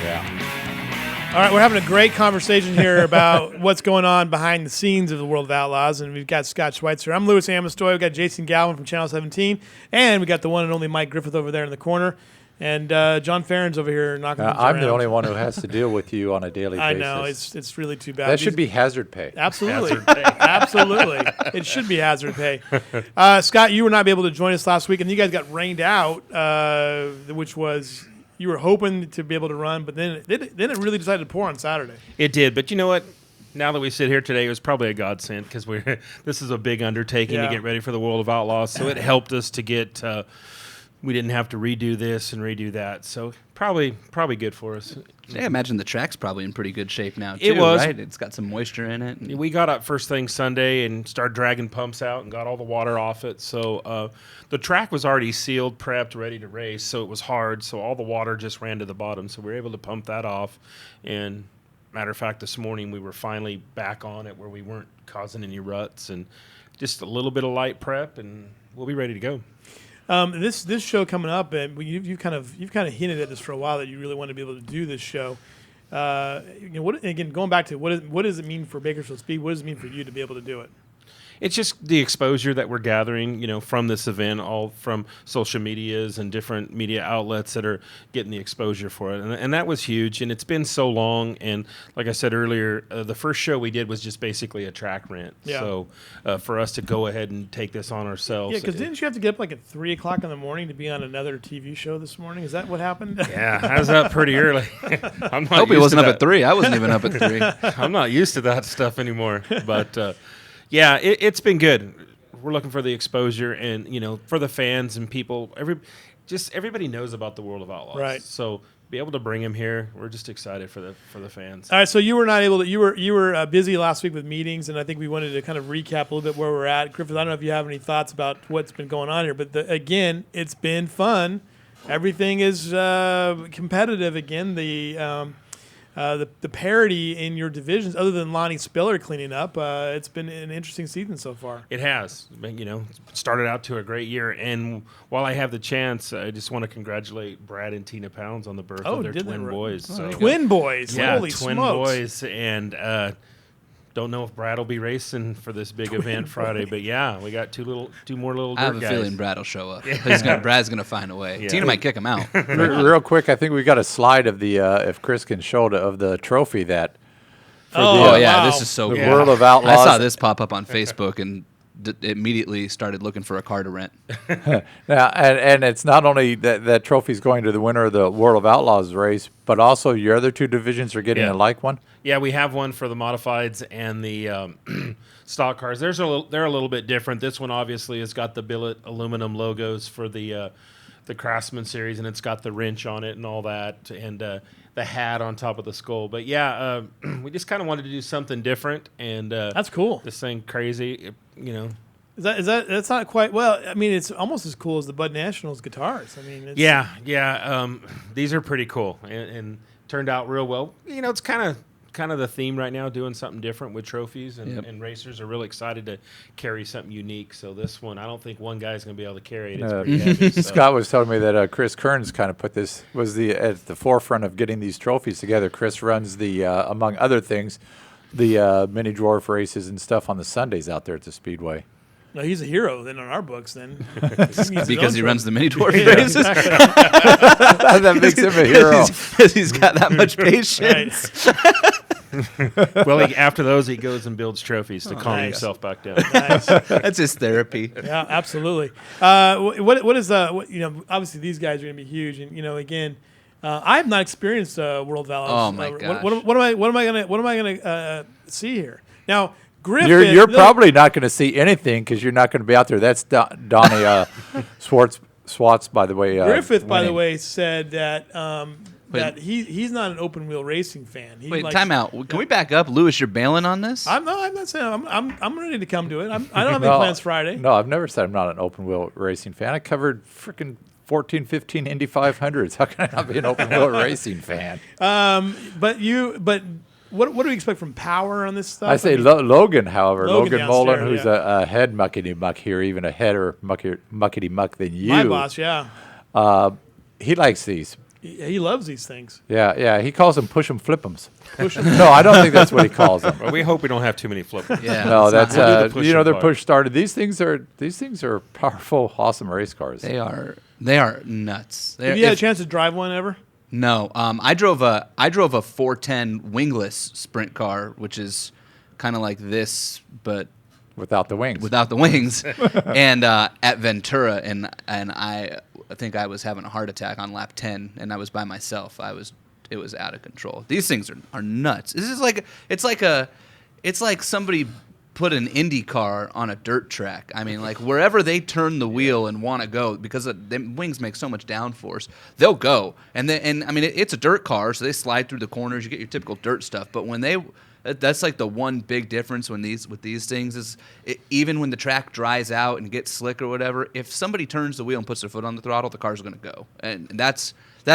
Yeah. All right, we're having a great conversation here about what's going on behind the scenes of the World of Outlaws, and we've got Scott Schweitzer. I'm Louis Amestoy. We've got Jason Galvin from Channel 17, and we got the one and only Mike Griffith over there in the corner, and John Farron's over here knocking things around. I'm the only one who has to deal with you on a daily basis. I know, it's really too bad. That should be hazard pay. Absolutely. Hazard pay. Absolutely. It should be hazard pay. Scott, you were not able to join us last week, and you guys got rained out, which was you were hoping to be able to run, but then it really decided to pour on Saturday. It did, but you know what? Now that we sit here today, it was probably a godsend because this is a big undertaking to get ready for the World of Outlaws, so it helped us to get we didn't have to redo this and redo that, so probably good for us. Yeah, I imagine the track's probably in pretty good shape now, too, It was. right? It's got some moisture in it. We got up first thing Sunday and started dragging pumps out and got all the water off it. So the track was already sealed, prepped, ready to race, so it was hard. So all the water just ran to the bottom. So we were able to pump that off. And matter of fact, this morning we were finally back on it where we weren't causing any ruts and just a little bit of light prep, and we'll be ready to go. This show coming up, and you've kind of hinted at this for a while that you really want to be able to do this show. Again, going back to what does it mean for Bakersfield Speed? What does it mean for you to be able to do it? It's just the exposure that we're gathering, from this event, all from social medias and different media outlets that are getting the exposure for it. And that was huge. And it's been so long. And like I said earlier, the first show we did was just basically a track rent. Yeah. So for us to go ahead and take this on ourselves. Yeah, because didn't you have to get up like at 3 o'clock in the morning to be on another TV show this morning? Is that what happened? Yeah, I was up pretty early. I hope he wasn't up at 3. I wasn't even up at 3. I'm not used to that stuff anymore. But yeah, it's been good. We're looking for the exposure and, for the fans and people. Everybody knows about the World of Outlaws. Right. So be able to bring them here, we're just excited for the fans. All right, so you were not able to. You were busy last week with meetings, and I think we wanted to kind of recap a little bit where we're at. Griffith, I don't know if you have any thoughts about what's been going on here, but again, it's been fun. Everything is competitive again. The parity in your divisions, other than Lonnie Spiller cleaning up, it's been an interesting season so far. It has. Started out to a great year. And while I have the chance, I just want to congratulate Brad and Tina Pounds on the birth of their twin boys. So, twin boys. Yeah, Holy twin smokes. boys. And don't know if Brad will be racing for this big event Friday, but yeah, we got two more little dirt I have a guys. feeling Brad will show up. Brad's going to find a way. Yeah. Tina might kick him out. Real quick, I think we got a slide of the if Chris can show it, of the trophy that. Yeah, this is so the cool. World of Outlaws. I saw this pop up on Facebook and immediately started looking for a car to rent. Yeah, and it's not only that trophy's going to the winner of the World of Outlaws race, but also your other two divisions are getting a like one. Yeah, we have one for the modifieds and the stock cars. They're a little bit different. This one obviously has got the billet aluminum logos for the Craftsman series, and it's got the wrench on it and all that, and the hat on top of the skull. But yeah, we just kind of wanted to do something different, and that's cool. This thing crazy, Is that that's not quite well? I mean, it's almost as cool as the Bud Nationals guitars. I mean, it's, yeah. These are pretty cool and turned out real well. It's kind of the theme right now, doing something different with trophies, and racers are really excited to carry something unique. So this one, I don't think one guy's going to be able to carry it. It's pretty heavy. So. Scott was telling me that Chris Kearns kind of put this at the forefront of getting these trophies together. Chris runs the among other things, the mini dwarf races and stuff on the Sundays out there at the Speedway. No, he's a hero then on our books then. Because he runs the mini dwarf races. That makes him a hero. Because he's got that much patience. Well, after those, he goes and builds trophies to calm himself back down. Nice. That's his therapy. Yeah, absolutely. What is obviously these guys are going to be huge, and again, I have not experienced World of Outlaws. Oh my gosh. What am I gonna see here now? Griffith, You're probably not going to see anything because you're not going to be out there. That's Donnie Swartz, by the way. Griffith, by the way, said that that he's not an open wheel racing fan. Wait, time out. Can we back up, Lewis? You're bailing on this? I'm not saying I'm ready to come to it. I don't have any plans Friday. No, I've never said I'm not an open wheel racing fan. I covered freaking 14, 15 Indy 500s. How can I not be an open wheel racing fan? But what do we expect from Power on this stuff? I say Logan, however. Logan Mullen, downstairs, who's a head muckety-muck here, even a header muckety-muck than you. My boss, yeah. He likes these. He loves these things. Yeah. He calls them push 'em, flip 'ems. No, I don't think that's what he calls them. Well, we hope we don't have too many flip. Yeah. No, that's We'll do the push they're and push. push started. These things are powerful, awesome race cars. They are nuts. Have you had a chance to drive one ever? No, I drove a 410 wingless sprint car, which is kind of like this, but Without the wings. without the wings, and at Ventura, and I think I was having a heart attack on lap 10, and I was by myself. It was out of control. These things are nuts. This is like it's like somebody put an Indy car on a dirt track. I mean, like wherever they turn the wheel and want to go, because the wings make so much downforce, they'll go. And I mean, it's a dirt car, so they slide through the corners. You get your typical dirt stuff. But when that's like the one big difference with these things is even when the track dries out and gets slick or whatever, if somebody turns the wheel and puts their foot on the throttle, the car's going to go. And that's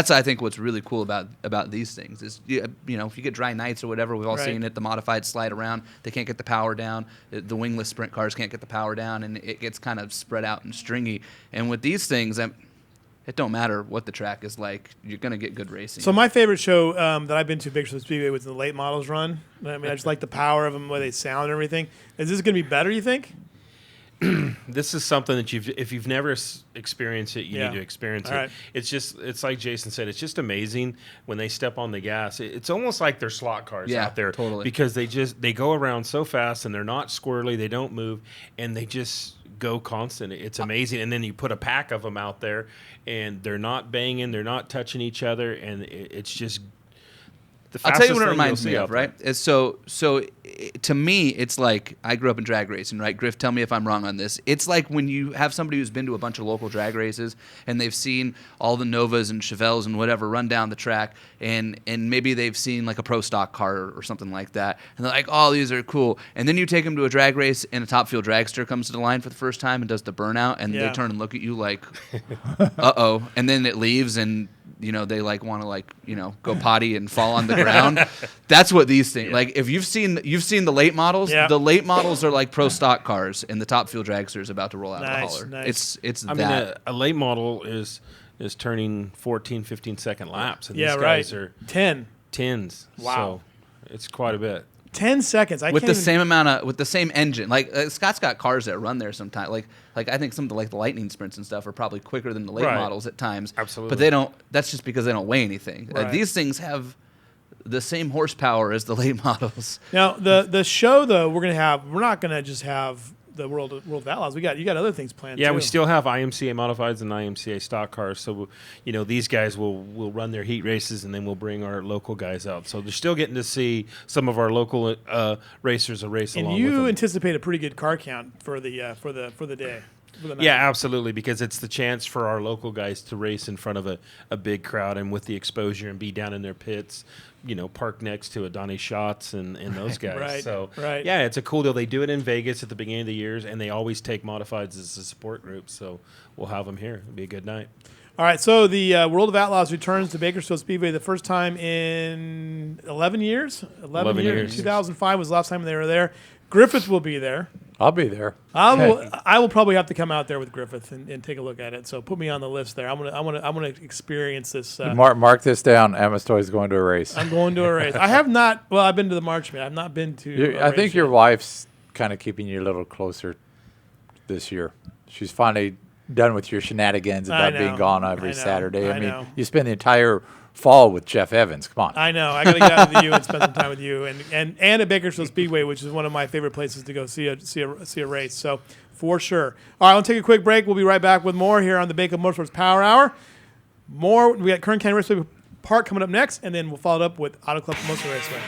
I think what's really cool about these things is if you get dry nights or whatever, we've all Right. seen it. The modified slide around, they can't get the power down. The wingless sprint cars can't get the power down, and it gets kind of spread out and stringy. And with these things, it don't matter what the track is like, you're going to get good racing. So my favorite show that I've been to, Bakersfield Speedway, was the late models run. I mean, I just like the power of them, the way they sound and everything. Is this going to be better, you think? This is something that if you've never experienced it, you Yeah. need to experience All it. right. It's like Jason said, it's just amazing when they step on the gas. It's almost like they're slot cars Yeah, out there, totally. because they go around so fast and they're not squirrely, they don't move, and they just go constant. It's amazing. And then you put a pack of them out there, and they're not banging, they're not touching each other, and it's just the I'll fastest tell you what it thing you'll reminds me see of, out there. right? It's to me, it's like I grew up in drag racing, right? Griff, tell me if I'm wrong on this. It's like when you have somebody who's been to a bunch of local drag races and they've seen all the Novas and Chevelles and whatever run down the track, and maybe they've seen like a pro stock car or something like that, and they're like, oh, these are cool. And then you take them to a drag race and a top fuel dragster comes to the line for the first time and does the burnout, and Yeah. they turn and look at you like, uh-oh. And then it leaves, and they like want to go potty and fall on the ground. That's what these things like. If you've seen the late models, Yeah. the late models are like pro stock cars, and the top fuel dragster is about to roll out of the Nice, hauler. nice. It's I mean, a late model is turning 14, 15-second laps, and Yeah, these guys right. are 10. tens. Wow. So it's quite a bit. 10 seconds. with the same engine. Like Scott's got cars that run there sometimes. Like I think some of the lightning sprints and stuff are probably quicker than the late Right. models at times. Absolutely. But they don't. That's just because they don't weigh anything. Right. These things have the same horsepower as the late models. Now, the show, though, we're not going to just have the World of Outlaws. You got other things planned, Yeah, too. we still have IMCA modifieds and IMCA stock cars. So, these guys will run their heat races, and then we'll bring our local guys out. So they're still getting to see some of our local racers race And along with you them. anticipate a pretty good car count for the day. For the night. Yeah, absolutely, because it's the chance for our local guys to race in front of a big crowd and with the exposure and be down in their pits, park next to a Donnie Schatz and those guys. Right, So, right. yeah, it's a cool deal. They do it in Vegas at the beginning of the years, and they always take modifieds as a support group. So we'll have them here. It'll be a good night. All right, so the World of Outlaws returns to Bakersfield Speedway the first time in 11 years. 11 years. 2005 was the last time they were there. Griffith will be there. I'll be there. I will probably have to come out there with Griffith and take a look at it. So put me on the list there. I'm gonna experience this. Mark this down. Amastoy's going to a race. I'm going to a race. I have not. Well, I've been to the March meet. I've not been to. I think your wife's kind of keeping you a little closer this year. She's finally done with your shenanigans about being gone every Saturday. I mean, know. you spend the entire fall with Jeff Evans. Come on. I know. I got to get out with you and spend some time with you, and at Bakersfield Speedway, which is one of my favorite places to go see a race. So for sure. All right, I'll take a quick break. We'll be right back with more here on the Bakersfield Motorsports Power Hour. We got Kern County Raceway Park coming up next, and then we'll follow it up with Auto Club Motor Raceway.